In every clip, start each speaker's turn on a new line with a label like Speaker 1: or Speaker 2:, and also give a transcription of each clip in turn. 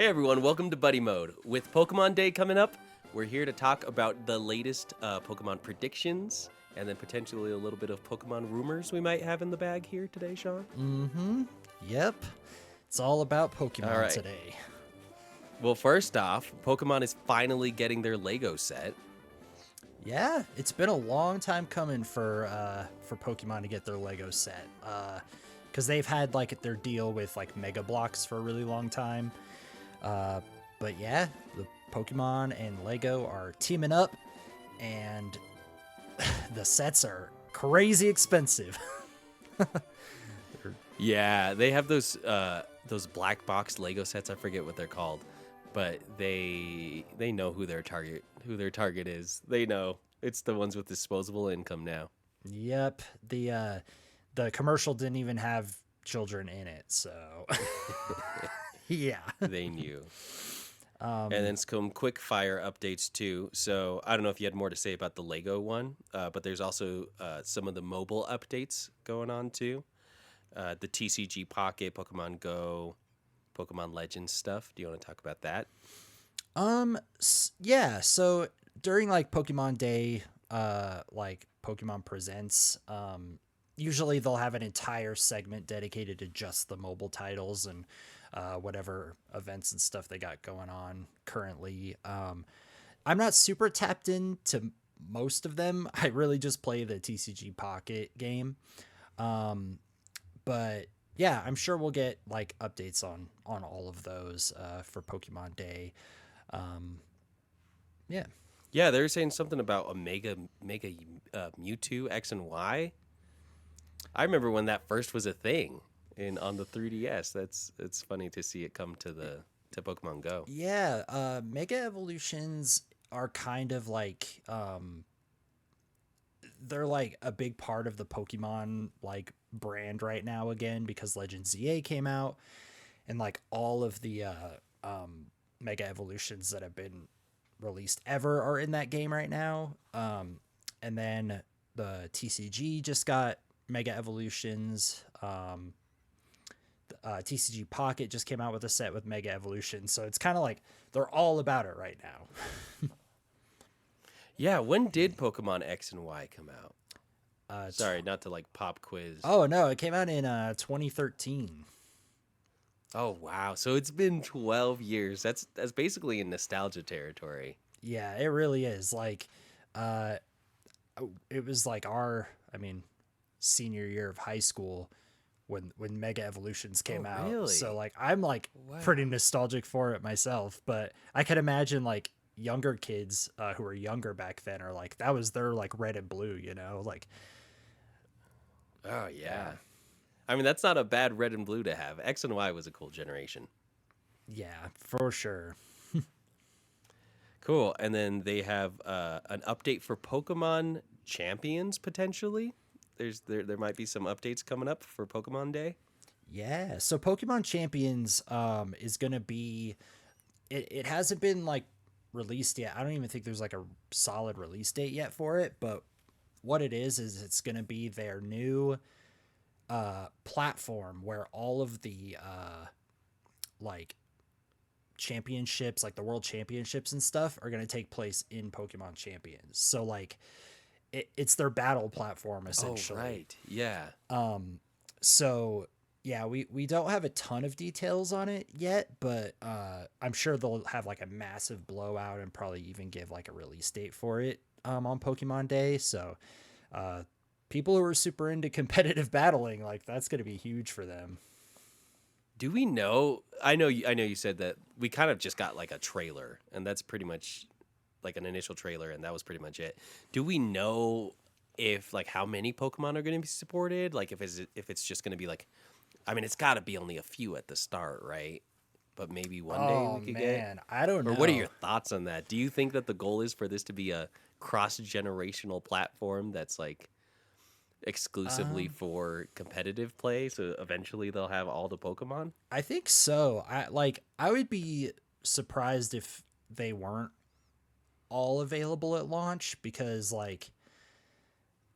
Speaker 1: Hey everyone, welcome to Buddy Mode. With Pokemon Day coming up, we're here to talk about the latest Pokemon predictions and then potentially a little bit of Pokemon rumors we might have in the bag here today, Sean.
Speaker 2: Mm-hmm. Yep. It's all about
Speaker 1: All
Speaker 2: Pokemon
Speaker 1: right.
Speaker 2: today.
Speaker 1: Well, first off, Pokemon is finally getting their Lego set.
Speaker 2: Yeah, it's been a long time coming for Pokemon to get their Lego set. Because they've had like their deal with like Mega Blocks for a really long time. But yeah, the Pokemon and Lego are teaming up, and the sets are crazy expensive.
Speaker 1: Yeah, they have those black box Lego sets. I forget what they're called, but they know who their target is. They know it's the ones with disposable income now.
Speaker 2: Yep. The commercial didn't even have children in it, so yeah.
Speaker 1: They knew. And then some quick fire updates too. So I don't know if you had more to say about the Lego one, but there's also some of the mobile updates going on too. The TCG Pocket, Pokemon Go, Pokemon Legends stuff. Do you want to talk about that?
Speaker 2: Yeah, so during like Pokemon Day, like Pokemon Presents, usually they'll have an entire segment dedicated to just the mobile titles and whatever events and stuff they got going on currently. I'm not super tapped into most of them. I really just play the TCG Pocket game. But yeah, I'm sure we'll get like updates on all of those for Pokemon Day. Yeah.
Speaker 1: Yeah, they were saying something about a mega Mewtwo X and Y. I remember when that first was a thing on the 3DS. It's funny to see it come to Pokemon Go.
Speaker 2: Yeah, Mega Evolutions are kind of like they're like a big part of the Pokemon like brand right now again because Legend ZA came out and like all of the Mega Evolutions that have been released ever are in that game right now. And then the TCG just got Mega Evolutions. TCG Pocket just came out with a set with Mega Evolutions, so it's kind of like they're all about it right now.
Speaker 1: Yeah, when did Pokemon X and Y come out?
Speaker 2: Uh,
Speaker 1: Sorry, not to like pop quiz.
Speaker 2: oh no, it came out in 2013.
Speaker 1: Oh wow! So it's been 12 years. That's basically in nostalgia territory.
Speaker 2: Yeah, it really is. Like, uh, it was like I mean, senior year of high school when Mega Evolutions came out.
Speaker 1: Really?
Speaker 2: So like, I'm like
Speaker 1: Wow.
Speaker 2: pretty nostalgic for it myself. But I could imagine like younger kids who were younger back then are like that was their like red and blue, you know, like.
Speaker 1: Oh yeah. I mean, that's not a bad red and blue to have. X and Y was a cool generation.
Speaker 2: Yeah, for sure.
Speaker 1: Cool. And then they have an update for Pokemon Champions potentially. There might be some updates coming up for Pokemon Day.
Speaker 2: Yeah. So Pokemon Champions is going to be it hasn't been like released yet. I don't even think there's like a solid release date yet for it, but what it is it's going to be their new platform where all of the like championships, like the world championships and stuff are going to take place in Pokemon Champions. So like it's their battle platform essentially.
Speaker 1: Oh, right. Yeah.
Speaker 2: So yeah, we don't have a ton of details on it yet, but I'm sure they'll have like a massive blowout and probably even give like a release date for it on Pokemon Day. So people who are super into competitive battling, like that's going to be huge for them.
Speaker 1: Do we know? I know you said that we kind of just got like a trailer, and that's pretty much like an initial trailer, and that was pretty much it. Do we know if like how many Pokemon are going to be supported? Like if it's just going to be like, I mean, it's got to be only a few at the start, right? But maybe one day we could get.
Speaker 2: I don't know.
Speaker 1: Or what are your thoughts on that? Do you think that the goal is for this to be a cross-generational platform that's like exclusively for competitive play, so eventually they'll have all the Pokemon?
Speaker 2: I think so. I would be surprised if they weren't all available at launch because like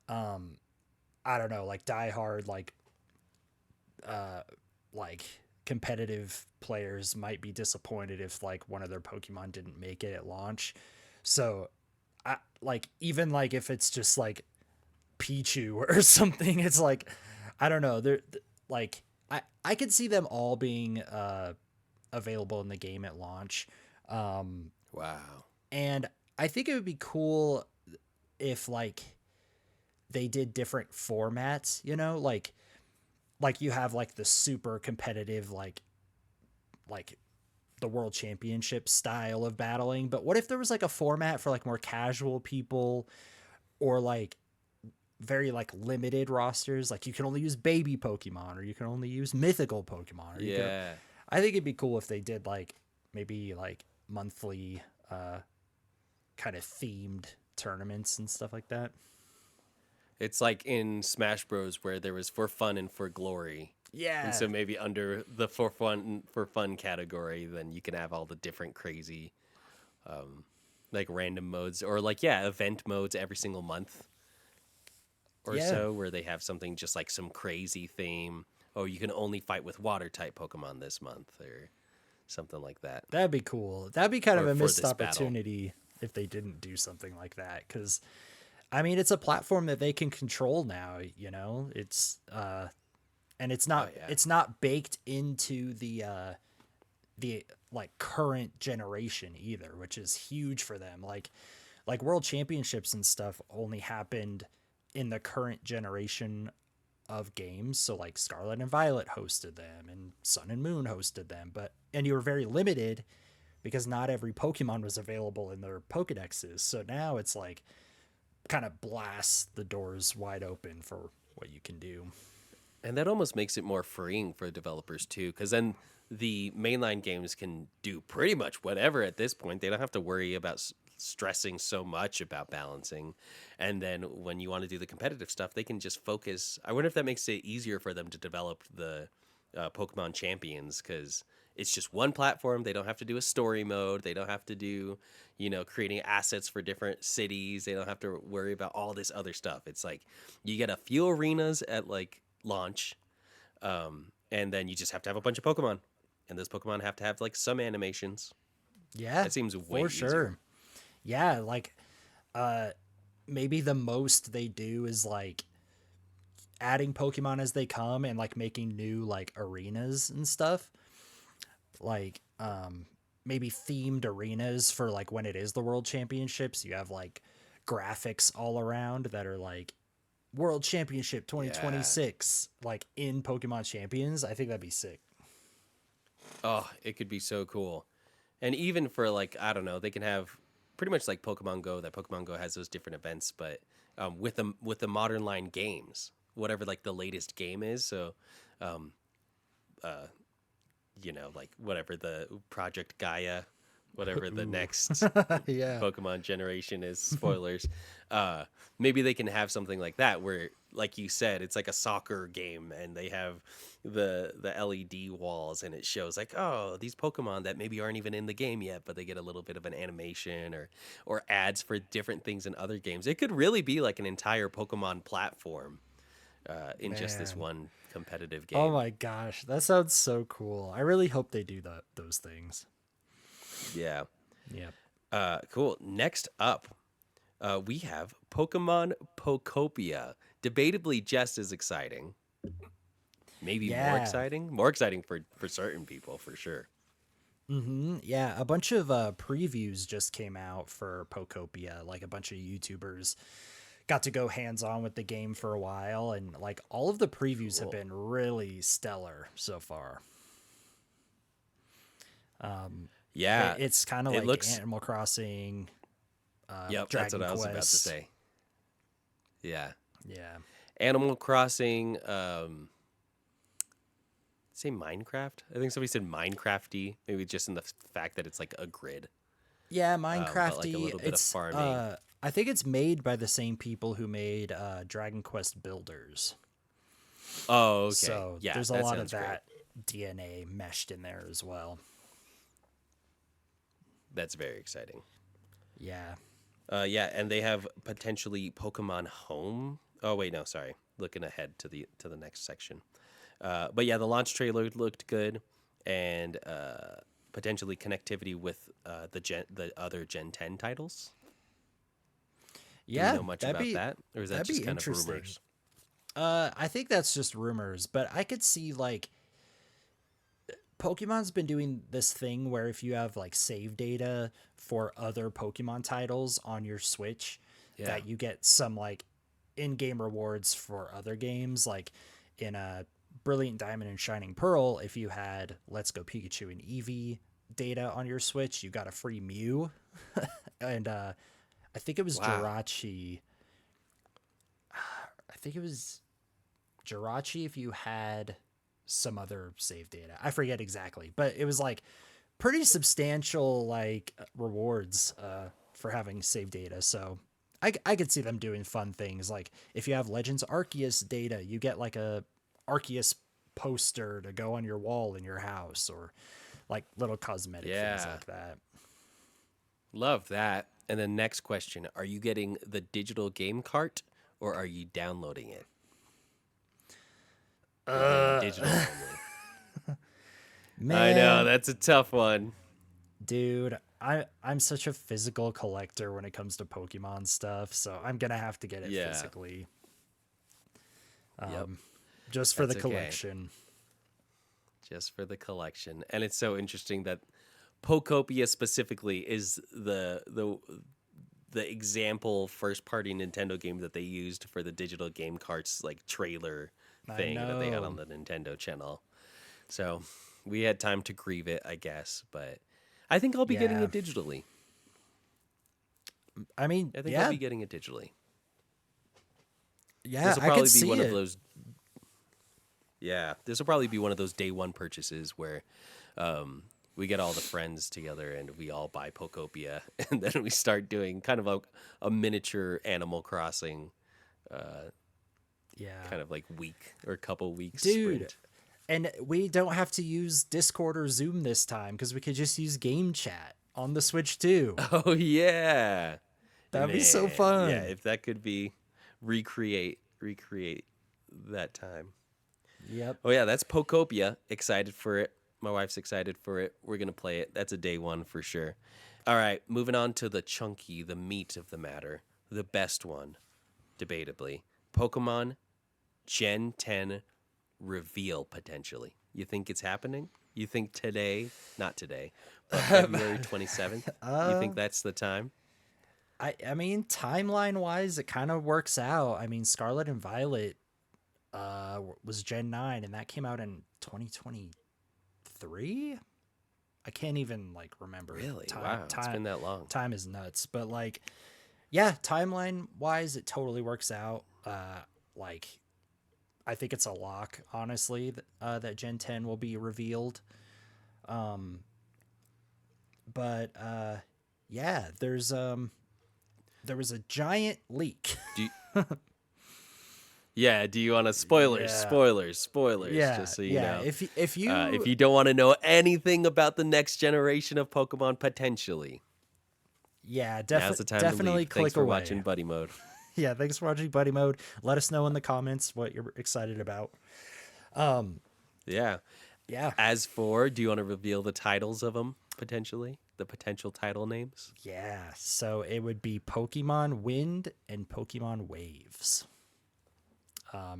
Speaker 2: I don't know, like Die Hard like competitive players might be disappointed if like one of their Pokemon didn't make it at launch. So I like even like if it's just like Pichu or something, it's like I don't know. They're like I could see them all being available in the game at launch. Um
Speaker 1: Wow.
Speaker 2: and I think it would be cool if like they did different formats, you know, like you have like the super competitive like the world championship style of battling, but what if there was like a format for like more casual people or like very like limited rosters, like you can only use baby Pokemon or you can only use mythical Pokemon or you can
Speaker 1: Yeah.
Speaker 2: I think it'd be cool if they did like maybe like monthly kind of themed tournaments and stuff like that.
Speaker 1: It's like in Smash Bros where there was for fun and for glory. And
Speaker 2: Yeah.
Speaker 1: so maybe under the for fun category, then you can have all the different crazy like random modes or like yeah, event modes every single month or
Speaker 2: Yeah.
Speaker 1: so where they have something just like some crazy theme. Oh, you can only fight with water type Pokemon this month or something like that.
Speaker 2: That'd be cool. That'd be kind of
Speaker 1: Or
Speaker 2: a
Speaker 1: for
Speaker 2: missed
Speaker 1: this battle.
Speaker 2: opportunity if they didn't do something like that. Because, I mean, it's a platform that they can control now. You know, and
Speaker 1: Oh yeah.
Speaker 2: it's not baked into the like current generation either, which is huge for them. Like world championships and stuff only happened in the current generation of games. So like Scarlet and Violet hosted them and Sun and Moon hosted them, but and you were very limited because not every Pokemon was available in their Pokedexes. So now it's like kind of blasts the doors wide open for what you can do.
Speaker 1: And that almost makes it more freeing for developers too, because then the mainline games can do pretty much whatever at this point. They don't have to worry about stressing so much about balancing. And then when you want to do the competitive stuff, they can just focus. I wonder if that makes it easier for them to develop the Pokemon champions because it's just one platform. They don't have to do a story mode. They don't have to do, creating assets for different cities. They don't have to worry about all this other stuff. It's like you get a few arenas at like launch, and then you just have to have a bunch of Pokemon, and those Pokemon have to have like some animations.
Speaker 2: Yeah,
Speaker 1: That seems way
Speaker 2: for
Speaker 1: easier.
Speaker 2: sure. Yeah, like uh maybe the most they do is like adding Pokemon as they come and like making new like arenas and stuff. Like maybe themed arenas for like when it is the world championships. You have like graphics all around that are like World Championship
Speaker 1: Yeah.
Speaker 2: 2026 like in Pokemon Champions. I think that'd be sick.
Speaker 1: Oh, it could be so cool. And even for like I don't know, they can have pretty much like Pokemon Go. That Pokemon Go has those different events, but with the modern line games, whatever like the latest game is. So, um, uh, like whatever the Project Gaia, whatever the
Speaker 2: Ooh.
Speaker 1: next
Speaker 2: Yeah.
Speaker 1: Pokemon generation is. Spoilers. uh, Maybe they can have something like that where, like you said, it's like a soccer game, and they have the LED walls, and it shows like, oh, these Pokemon that maybe aren't even in the game yet, but they get a little bit of an animation or ads for different things in other games. It could really be like an entire Pokemon platform in just this
Speaker 2: Man.
Speaker 1: one competitive
Speaker 2: Oh
Speaker 1: game.
Speaker 2: my gosh, that sounds so cool. I really hope they do those things.
Speaker 1: Yeah.
Speaker 2: Yeah.
Speaker 1: Cool. Next up, we have Pokemon Pokopia. Debatably just as exciting. Maybe
Speaker 2: Yeah.
Speaker 1: more exciting for certain people for sure.
Speaker 2: Yeah, a bunch of previews just came out for Pokopia. Like a bunch of YouTubers got to go hands on with the game for a while, and like all of the previews have
Speaker 1: Cool.
Speaker 2: been really stellar so far.
Speaker 1: Yeah,
Speaker 2: It's kind of
Speaker 1: it
Speaker 2: like
Speaker 1: looks.
Speaker 2: Animal Crossing,
Speaker 1: Yep, that's what
Speaker 2: Dragon
Speaker 1: I was about to
Speaker 2: Quest.
Speaker 1: say. Yeah,
Speaker 2: Yeah.
Speaker 1: Animal Crossing. Say Minecraft. I think somebody said Minecrafty. Maybe just in the fact that it's like a grid,
Speaker 2: Yeah,
Speaker 1: but like a
Speaker 2: Minecrafty.
Speaker 1: little bit of
Speaker 2: It's
Speaker 1: farming.
Speaker 2: I think it's made by the same people who made Dragon Quest Builders.
Speaker 1: Oh, okay.
Speaker 2: So
Speaker 1: Yeah,
Speaker 2: there's a
Speaker 1: that
Speaker 2: lot of
Speaker 1: sounds great.
Speaker 2: that DNA meshed in there as well.
Speaker 1: That's very exciting.
Speaker 2: Yeah.
Speaker 1: Yeah, and they have potentially Pokemon Home. Oh wait, no, sorry. Looking ahead to the next section. But yeah, the launch trailer looked good. and potentially connectivity with the other Gen 10 titles. Do we
Speaker 2: Yeah,
Speaker 1: know much about that, or is that
Speaker 2: that'd
Speaker 1: just
Speaker 2: be
Speaker 1: kind of
Speaker 2: interesting.
Speaker 1: rumors?
Speaker 2: I think that's just rumors, but I could see like Pokemon's been doing this thing where if you have like save data for other Pokemon titles on your Switch,
Speaker 1: Yeah.
Speaker 2: that you get some like in-game rewards for other games. Like in a Brilliant Diamond and Shining Pearl, if you had Let's Go Pikachu and Eevee data on your Switch, you got a free Mew. And I think it was
Speaker 1: Wow.
Speaker 2: Jirachi. I think it was Jirachi if you had some other save data. I forget exactly, but it was like pretty substantial like rewards for having save data. So I could see them doing fun things like if you have Legends Arceus data, you get like a Arceus poster to go on your wall in your house or like little cosmetic things
Speaker 1: Yeah.
Speaker 2: like that.
Speaker 1: Love that. And then next question: are you getting the digital game cart or are you downloading it? Or getting
Speaker 2: Uh
Speaker 1: digital only? I know
Speaker 2: man,
Speaker 1: that's a tough one.
Speaker 2: dude, I'm such a physical collector when it comes to Pokemon stuff, so I'm gonna have to get it
Speaker 1: Yeah.
Speaker 2: physically,
Speaker 1: Yep.
Speaker 2: just for the
Speaker 1: That's okay.
Speaker 2: collection.
Speaker 1: Just for the collection. And it's so interesting that Pokopia specifically is the example first party Nintendo game that they used for the digital game carts like trailer
Speaker 2: I
Speaker 1: thing that they had on
Speaker 2: know.
Speaker 1: the Nintendo channel. So we had time to grieve it, I guess, but I think I'll be getting
Speaker 2: Yeah.
Speaker 1: it digitally.
Speaker 2: I mean,
Speaker 1: I think I'll
Speaker 2: yeah,
Speaker 1: be getting it digitally.
Speaker 2: yeah,
Speaker 1: This will
Speaker 2: I could
Speaker 1: probably be
Speaker 2: see
Speaker 1: one of
Speaker 2: it.
Speaker 1: those. Yeah, this will probably be one of those day one purchases where we get all the friends together and we all buy Pokopia, and then we start doing kind of a miniature Animal Crossing
Speaker 2: Yeah.
Speaker 1: kind of like week or couple weeks
Speaker 2: Dude,
Speaker 1: sprint.
Speaker 2: and we don't have to use Discord or Zoom this time because we could just use game chat on the Switch too.
Speaker 1: Oh yeah,
Speaker 2: That'd be so
Speaker 1: man, yeah.
Speaker 2: fun.
Speaker 1: If that could be recreate that time.
Speaker 2: Yep.
Speaker 1: Oh yeah, that's Pokopia. Excited for it. My wife's excited for it. We're gonna play it. That's a day one for sure. All right, moving on to the chunky, the meat of the matter, the best one, debatably. Pokemon Gen 10 reveal potentially. You think it's happening? You think today, not today, but February 27th? You
Speaker 2: uh
Speaker 1: think that's the time?
Speaker 2: I mean timeline wise it kind of works out. I mean Scarlet and Violet was Gen 9 and that came out in 2023. I can't even like remember.
Speaker 1: Really?
Speaker 2: Time
Speaker 1: Wow, it's
Speaker 2: time
Speaker 1: been that long.
Speaker 2: time is nuts, but like yeah, timeline wise it totally works out. Like I think it's a lock honestly that Gen 10 will be revealed. Um but yeah, there was a giant leak.
Speaker 1: Do you, yeah, do you want to spoilers,
Speaker 2: Yeah.
Speaker 1: spoilers, spoilers,
Speaker 2: Yeah,
Speaker 1: just so you
Speaker 2: yeah.
Speaker 1: know?
Speaker 2: If
Speaker 1: If
Speaker 2: you
Speaker 1: you don't want to know anything about the next generation of Pokemon, potentially,
Speaker 2: yeah,
Speaker 1: now's the time to
Speaker 2: definitely
Speaker 1: leave. Thanks
Speaker 2: click
Speaker 1: for
Speaker 2: away.
Speaker 1: watching Buddy Mode.
Speaker 2: Yeah, thanks for watching Buddy Mode. Let us know in the comments what you're excited about. Um,
Speaker 1: Yeah.
Speaker 2: yeah,
Speaker 1: As for, do you want to reveal the titles of them, potentially? The potential title names?
Speaker 2: yeah. So it would be Pokemon Wind and Pokemon Waves.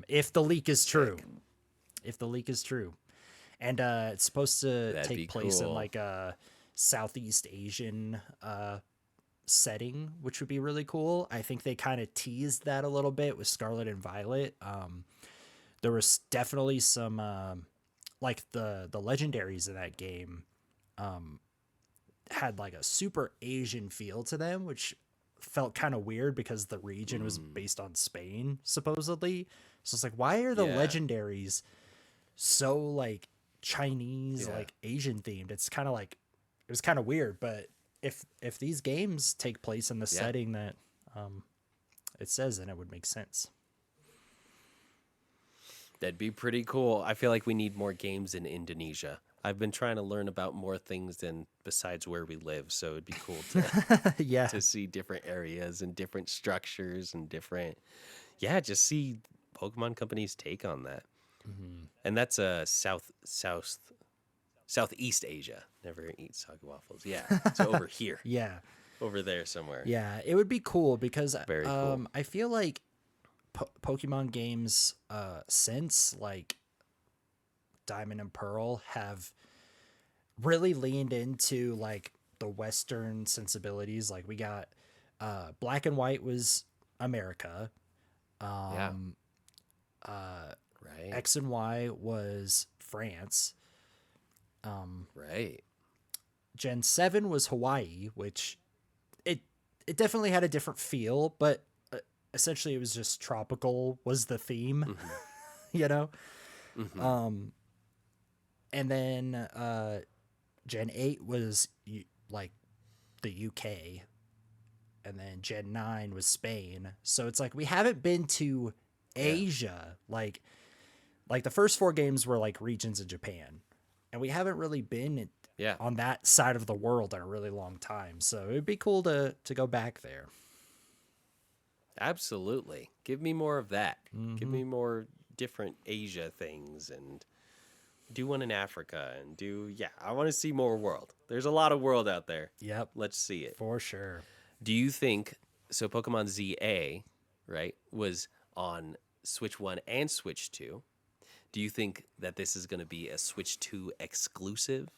Speaker 2: If the leak is true,
Speaker 1: Sick.
Speaker 2: if the leak is true, and it's supposed to
Speaker 1: That'd
Speaker 2: take
Speaker 1: be
Speaker 2: place in
Speaker 1: cool.
Speaker 2: like a Southeast Asian setting, which would be really cool. I think they kind of teased that a little bit with Scarlet and Violet. There was definitely some like the legendaries in that game had like a super Asian feel to them, which felt kind of weird because the region was
Speaker 1: Mm,
Speaker 2: based on Spain supposedly. So it's like, why are the
Speaker 1: yeah.
Speaker 2: legendaries so like Chinese,
Speaker 1: Yeah.
Speaker 2: like Asian themed? It's kind of like it was kind of weird, but if these games take place in the
Speaker 1: Yeah.
Speaker 2: setting that um, it says, then it would make sense.
Speaker 1: That'd be pretty cool. I feel like we need more games in Indonesia. I've been trying to learn about more things than besides where we live, so it'd be cool
Speaker 2: Yeah,
Speaker 1: to see different areas and different structures and different yeah, just see Pokemon companies take on that.
Speaker 2: hmm
Speaker 1: And that's a south Southeast Asia. Never eat soggy waffles. Yeah. So over here,
Speaker 2: Yeah.
Speaker 1: over there somewhere.
Speaker 2: Yeah, it would be cool because
Speaker 1: Very cool.
Speaker 2: I feel like Pokemon games since like Diamond and Pearl have really leaned into like the Western sensibilities. Like we got Black and White was America.
Speaker 1: Yeah.
Speaker 2: Um, uh,
Speaker 1: Right.
Speaker 2: X and Y was France.
Speaker 1: Right.
Speaker 2: Gen 7 was Hawaii, which it it definitely had a different feel, but essentially it was just tropical was the theme,
Speaker 1: Mm-hmm.
Speaker 2: you know.
Speaker 1: Mm-hmm.
Speaker 2: Um, and then Gen 8 was like the UK, and then Gen 9 was Spain. So it's like we haven't been to
Speaker 1: Yeah.
Speaker 2: Asia like the first four games were like regions in Japan, and we haven't really been
Speaker 1: Yeah.
Speaker 2: on that side of the world in a really long time. So it'd be cool to go back there.
Speaker 1: Absolutely. Give me more of that. Give
Speaker 2: Mm-hmm.
Speaker 1: me more different Asia things and do one in Africa and yeah, I want to see more world. There's a lot of world out there.
Speaker 2: Yep,
Speaker 1: Let's see it.
Speaker 2: for sure.
Speaker 1: Do you think so Pokemon ZA, right, was on Switch 1 and Switch 2? Do you think that this is going to be a Switch 2 exclusive?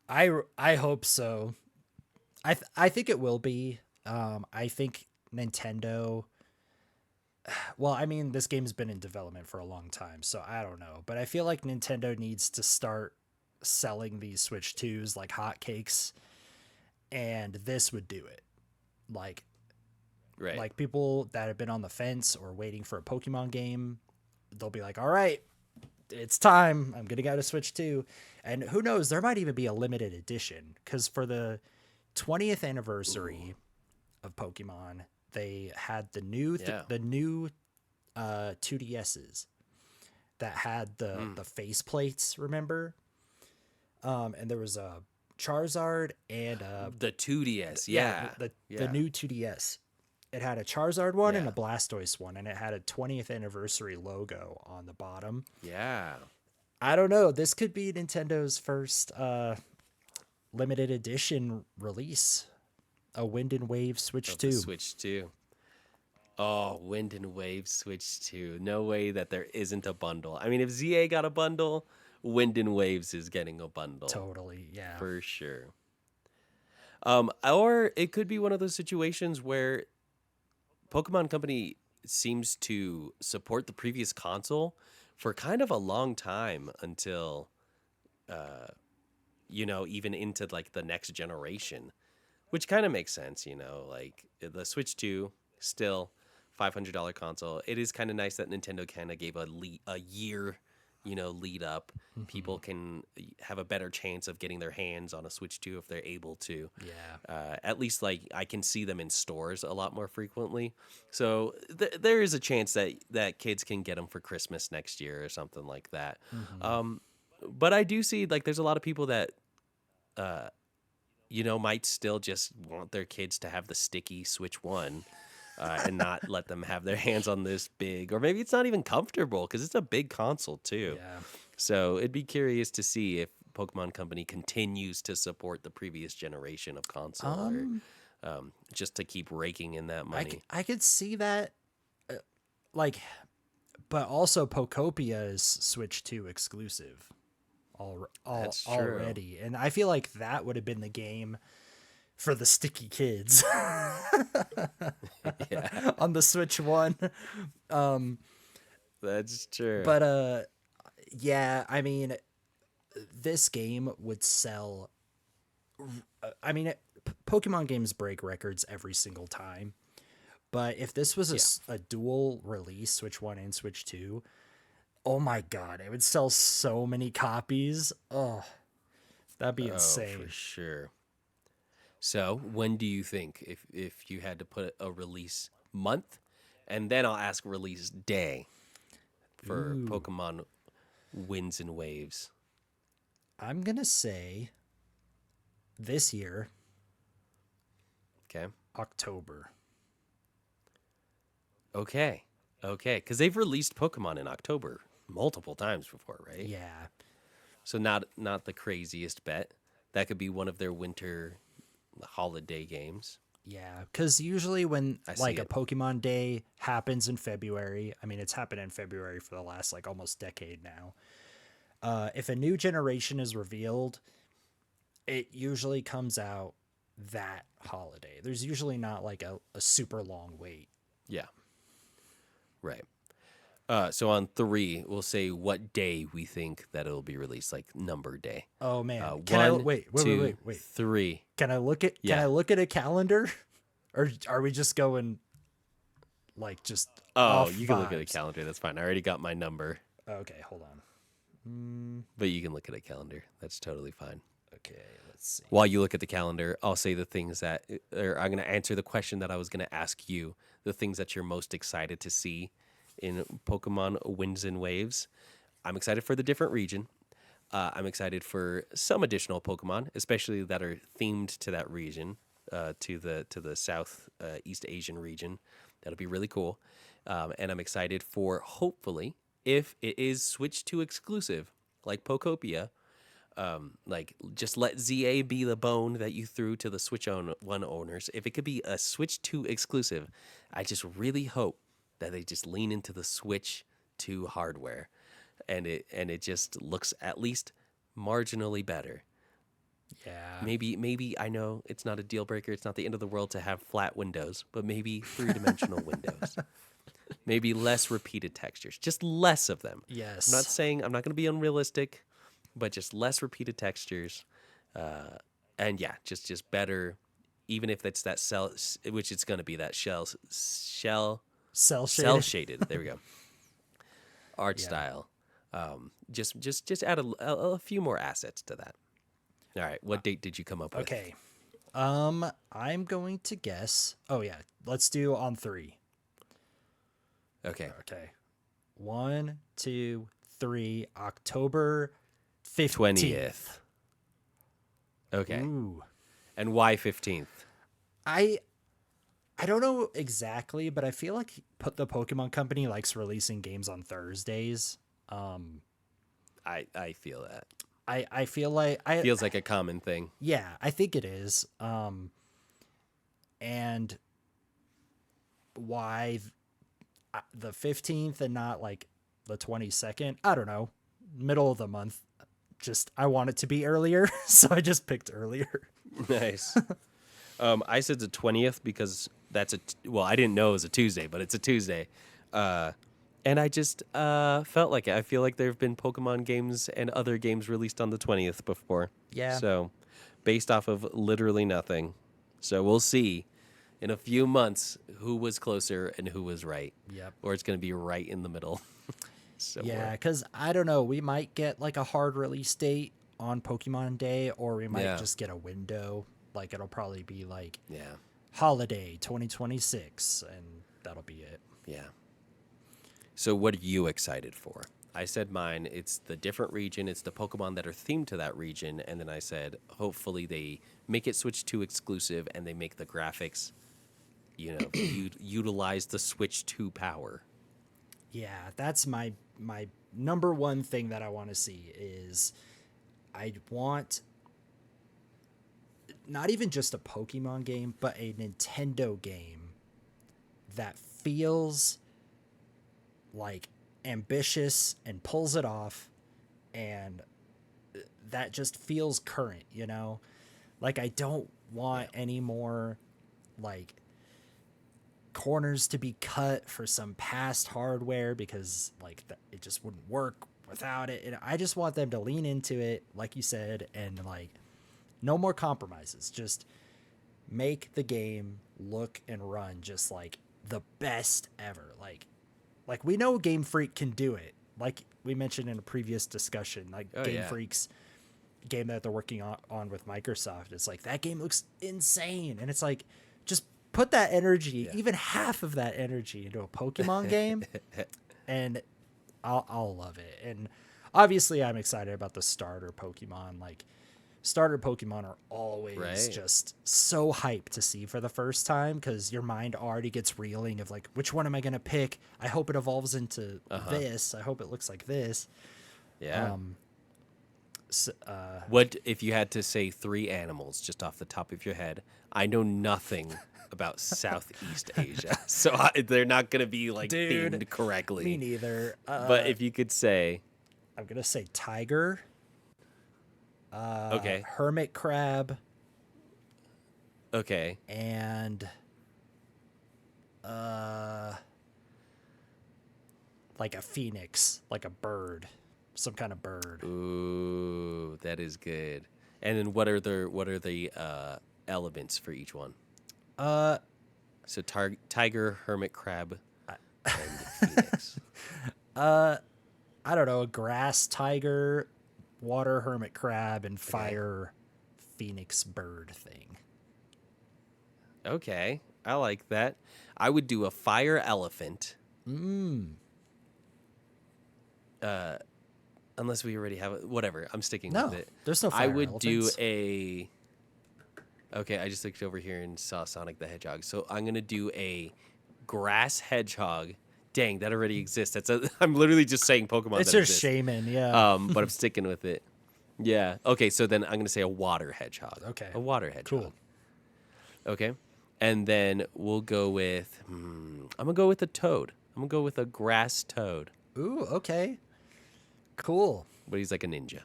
Speaker 2: I hope so. I think it will be. I think Nintendo. Well, I mean, this game's been in development for a long time, so I don't know. But I feel like Nintendo needs to start selling these Switch 2s like hotcakes, and this would do it. Like,
Speaker 1: Right.
Speaker 2: like people that have been on the fence or waiting for a Pokemon game, they'll be like, "All right, it's time. I'm gonna go to Switch 2." And who knows, there might even be a limited edition because for the 20th
Speaker 1: Ooh.
Speaker 2: anniversary of Pokemon, they had
Speaker 1: Yeah.
Speaker 2: the new 2DSs that had
Speaker 1: Mm.
Speaker 2: the face plates. Remember? And there was a Charizard and
Speaker 1: The 2DS.
Speaker 2: yeah,
Speaker 1: Yeah.
Speaker 2: the
Speaker 1: Yeah.
Speaker 2: new 2DS. It had a Charizard one and a
Speaker 1: Yeah.
Speaker 2: Blastoise one, and it had a 20th anniversary logo on the bottom.
Speaker 1: Yeah.
Speaker 2: I don't know. This could be Nintendo's first limited edition release. A Wind and Wave Switch
Speaker 1: Of the
Speaker 2: 2.
Speaker 1: Switch 2. Oh, Wind and Wave Switch 2. No way that there isn't a bundle. I mean, if ZA got a bundle, Wind and Waves is getting a bundle
Speaker 2: Totally, yeah.
Speaker 1: for sure. Or it could be one of those situations where Pokemon Company seems to support the previous console for kind of a long time until, even into like the next generation, which kind of makes sense, like the Switch 2 still $500 console. It is kind of nice that Nintendo kind of gave a year, lead up.
Speaker 2: Hmm.
Speaker 1: People can have a better chance of getting their hands on a Switch 2 if they're able to.
Speaker 2: Yeah.
Speaker 1: At least like I can see them in stores a lot more frequently. So there is a chance that kids can get them for Christmas next year or something like that.
Speaker 2: Hmm.
Speaker 1: Um, but I do see like there's a lot of people that might still just want their kids to have the sticky Switch 1 and not let them have their hands on this big, or maybe it's not even comfortable because it's a big console too.
Speaker 2: Yeah.
Speaker 1: So it'd be curious to see if Pokemon Company continues to support the previous generation of console or
Speaker 2: Um,
Speaker 1: just to keep raking in that money.
Speaker 2: I could see that, uh, like, but also Pokopia is Switch 2 exclusive
Speaker 1: That's true.
Speaker 2: already. And I feel like that would have been the game for the sticky kids
Speaker 1: Yeah,
Speaker 2: on the Switch 1. Um,
Speaker 1: that's true.
Speaker 2: but yeah, I mean, this game would sell. I mean, Pokemon games break records every single time. But if this was
Speaker 1: Yeah.
Speaker 2: a dual release, Switch 1 and Switch 2, oh my god, it would sell so many copies. Oh, that'd be
Speaker 1: Oh, for
Speaker 2: insane.
Speaker 1: sure. So when do you think if you had to put a release month, and then I'll ask release day for
Speaker 2: Ooh,
Speaker 1: Pokemon Winds and Waves?
Speaker 2: I'm gonna say this year,
Speaker 1: Okay.
Speaker 2: October.
Speaker 1: Okay. Okay. Because they've released Pokemon in October multiple times before, right?
Speaker 2: Yeah.
Speaker 1: So not the craziest bet. That could be one of their winter holiday games.
Speaker 2: Yeah, because usually when
Speaker 1: I see
Speaker 2: like a
Speaker 1: it.
Speaker 2: Pokemon Day happens in February, I mean, it's happened in February for the last like almost decade now. If a new generation is revealed, it usually comes out that holiday. There's usually not like a super long wait.
Speaker 1: Yeah, right. So on 3, we'll say what day we think that it'll be released, like number day.
Speaker 2: Oh man, can I
Speaker 1: One, two,
Speaker 2: wait?
Speaker 1: three.
Speaker 2: Can I
Speaker 1: Yeah.
Speaker 2: look at a calendar, or are we just going like just
Speaker 1: Oh,
Speaker 2: off
Speaker 1: you can look at a
Speaker 2: vibes?
Speaker 1: calendar. That's fine. I already got my number,
Speaker 2: Okay, hold on.
Speaker 1: but you can look at a calendar. That's totally fine.
Speaker 2: Okay, let's see.
Speaker 1: While you look at the calendar, I'll say the things that, or I'm going to answer the question that I was going to ask you, the things that you're most excited to see in Pokemon Winds and Waves. I'm excited for the different region. I'm excited for some additional Pokemon, especially that are themed to that region, to the South East Asian region. That'll be really cool. And I'm excited for hopefully if it is Switch 2 exclusive, like Pokopia, like just let ZA be the bone that you threw to the Switch 1 owners. If it could be a Switch 2 exclusive, I just really hope that they just lean into the Switch 2 hardware, and it just looks at least marginally better.
Speaker 2: Yeah,
Speaker 1: Maybe I know it's not a deal breaker. It's not the end of the world to have flat windows, but maybe three-dimensional windows. Maybe less repeated textures, just less of them. I'm not
Speaker 2: yes.
Speaker 1: saying I'm not going to be unrealistic, but just less repeated textures, and yeah, just better. Even if it's that cell, which it's going to be that
Speaker 2: Cell
Speaker 1: cell
Speaker 2: shaded.
Speaker 1: shaded. There we go. Art
Speaker 2: Yeah.
Speaker 1: style. Just add a few more assets to that. All right, what date did you come up with?
Speaker 2: Okay. I'm going to guess. Oh yeah, let's do on 3.
Speaker 1: Okay,
Speaker 2: Okay. 1, 2, 3. October 15th.
Speaker 1: 20th. Okay,
Speaker 2: Ooh.
Speaker 1: and why 15th?
Speaker 2: I I don't know exactly, but I feel like the Pokemon Company likes releasing games on Thursdays. Um,
Speaker 1: I feel that
Speaker 2: I feel like
Speaker 1: feels like a common thing.
Speaker 2: yeah, I think it is. And why the 15th and not like the 22nd? I don't know. Middle of the month. Just I want it to be earlier, so I just picked earlier.
Speaker 1: Nice. I said the 20th because that's well, I didn't know it was a Tuesday, but it's a Tuesday. And I just felt like it. I feel like there have been Pokemon games and other games released on the 20th before.
Speaker 2: Yeah.
Speaker 1: So, based off of literally nothing. So, we'll see in a few months who was closer and who was right.
Speaker 2: Yep.
Speaker 1: Or it's going to be right in the middle.
Speaker 2: Yeah,
Speaker 1: Somewhere.
Speaker 2: because I don't know. We might get like a hard release date on Pokemon Day, or we might
Speaker 1: Yeah.
Speaker 2: just get a window. Like it'll probably be like
Speaker 1: Yeah.
Speaker 2: holiday 2026, and that'll be it.
Speaker 1: Yeah. So, what are you excited for? I said mine. It's the different region. It's the Pokemon that are themed to that region. And then I said, hopefully, they make it Switch 2 exclusive and they make the graphics, utilize the Switch 2 power.
Speaker 2: Yeah, that's my number one thing that I want to see is I want not even just a Pokemon game, but a Nintendo game that feels like ambitious and pulls it off and that just feels current, you know? Like I don't want any more like corners to be cut for some past hardware because like it just wouldn't work without it. And I just want them to lean into it like you said and like no more compromises. Just make the game look and run just like the best ever. Like we know Game Freak can do it. Like we mentioned in a previous discussion, like
Speaker 1: Oh,
Speaker 2: Game
Speaker 1: yeah.
Speaker 2: Freak's game that they're working on with Microsoft. It's like that game looks insane, and it's like just put that energy,
Speaker 1: Yeah.
Speaker 2: even half of that energy, into a Pokemon game, and I'll love it. And obviously, I'm excited about the starter Pokemon. Like starter Pokemon are always
Speaker 1: Right.
Speaker 2: just so hyped to see for the first time because your mind already gets reeling of like, which one am I gonna pick? I hope it evolves into this. I hope it looks like this.
Speaker 1: Yeah. What if you had to say 3 animals just off the top of your head? I know nothing about Southeast Asia, so they're not gonna be like
Speaker 2: Dude,
Speaker 1: themed correctly.
Speaker 2: me neither.
Speaker 1: But if you could say,
Speaker 2: I'm gonna say tiger,
Speaker 1: okay,
Speaker 2: hermit crab,
Speaker 1: okay,
Speaker 2: and like a phoenix, like a bird, some kind of bird.
Speaker 1: ooh, that is good. And then what are the elements for each one?
Speaker 2: Uh,
Speaker 1: So tiger, hermit crab, and phoenix.
Speaker 2: I don't know, a grass tiger, water hermit crab, and fire phoenix bird thing.
Speaker 1: Okay, I like that. I would do a fire elephant. Unless we already have it. Whatever, I'm sticking
Speaker 2: No,
Speaker 1: with it.
Speaker 2: there's no
Speaker 1: I
Speaker 2: fire
Speaker 1: would do
Speaker 2: elephants.
Speaker 1: a. Okay, I just looked over here and saw Sonic the Hedgehog. So I'm gonna do a grass hedgehog. Dang, that already exists. I'm literally just saying Pokemon
Speaker 2: It's
Speaker 1: that
Speaker 2: just
Speaker 1: exist.
Speaker 2: shaman, yeah.
Speaker 1: But I'm sticking with it. Yeah. Okay, so then I'm gonna say a water hedgehog.
Speaker 2: Okay.
Speaker 1: A water hedgehog.
Speaker 2: Cool.
Speaker 1: Okay. And then we'll go with. I'm gonna go with a toad. I'm gonna go with a grass toad.
Speaker 2: Ooh, okay. Cool.
Speaker 1: But he's like a ninja.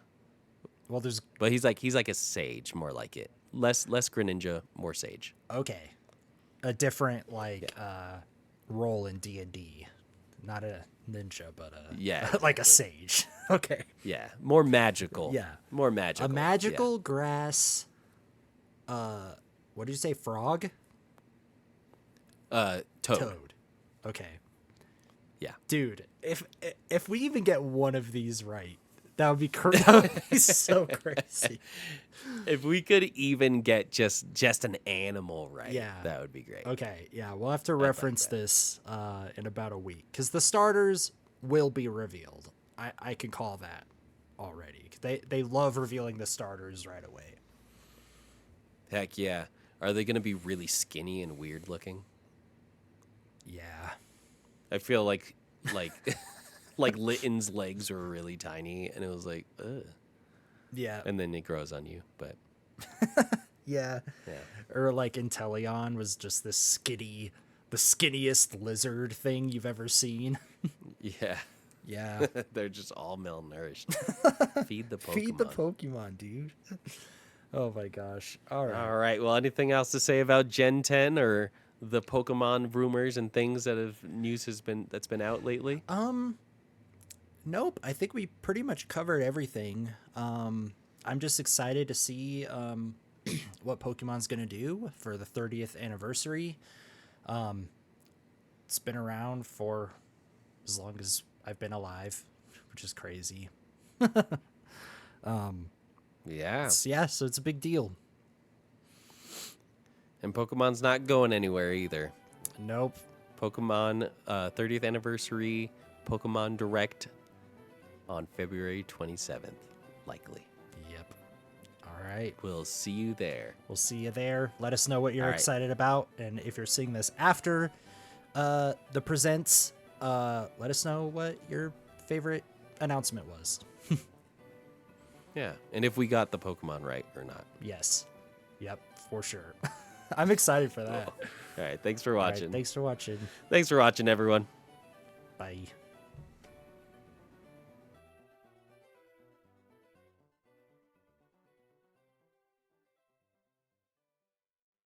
Speaker 2: Well, there's
Speaker 1: But he's like a sage, more like it. Less Greninja, more sage.
Speaker 2: okay. A different role in D&D. Not a ninja, but
Speaker 1: Yeah,
Speaker 2: like a
Speaker 1: exactly.
Speaker 2: sage. Okay.
Speaker 1: Yeah, more magical.
Speaker 2: Yeah.
Speaker 1: More magical.
Speaker 2: A magical grass what did you say? Frog?
Speaker 1: Toad.
Speaker 2: Toad. Okay.
Speaker 1: Yeah.
Speaker 2: Dude, if we even get one of these right, that would be that would be so crazy.
Speaker 1: If we could even get just an animal right,
Speaker 2: Yeah.
Speaker 1: that would be great.
Speaker 2: Okay, yeah, we'll have to reference this in about a week because the starters will be revealed. I can call that already. They love revealing the starters right away.
Speaker 1: Heck yeah. Are they going to be really skinny and weird looking?
Speaker 2: Yeah.
Speaker 1: I feel like like Litten's legs were really tiny, and it was like, ugh.
Speaker 2: Yeah.
Speaker 1: And then it grows on you, but
Speaker 2: Yeah.
Speaker 1: yeah.
Speaker 2: Or like Inteleon was just the skinniest lizard thing you've ever seen.
Speaker 1: Yeah.
Speaker 2: Yeah.
Speaker 1: They're just all malnourished. Feed the Pokemon.
Speaker 2: Feed the Pokemon, dude. Oh my gosh. All right.
Speaker 1: All right. Well, anything else to say about Gen 10 or the Pokemon rumors and things that's been out lately?
Speaker 2: Nope. I think we pretty much covered everything. I'm just excited to see what Pokemon's gonna do for the 30th anniversary. It's been around for as long as I've been alive, which is crazy.
Speaker 1: Yeah.
Speaker 2: So it's a big deal.
Speaker 1: And Pokemon's not going anywhere either.
Speaker 2: Nope.
Speaker 1: Pokemon 30th anniversary Pokemon Direct on February 27th, likely.
Speaker 2: Yep. All right.
Speaker 1: We'll see you there.
Speaker 2: We'll see you there. Let us know what you're
Speaker 1: All right.
Speaker 2: excited about, and if you're seeing this after the presents, let us know what your favorite announcement was.
Speaker 1: Yeah. And if we got the Pokemon right or not.
Speaker 2: Yes. Yep, for sure. I'm excited for that.
Speaker 1: All right. Thanks for
Speaker 2: All right,
Speaker 1: watching.
Speaker 2: thanks for watching.
Speaker 1: Thanks for watching, everyone.
Speaker 2: Bye.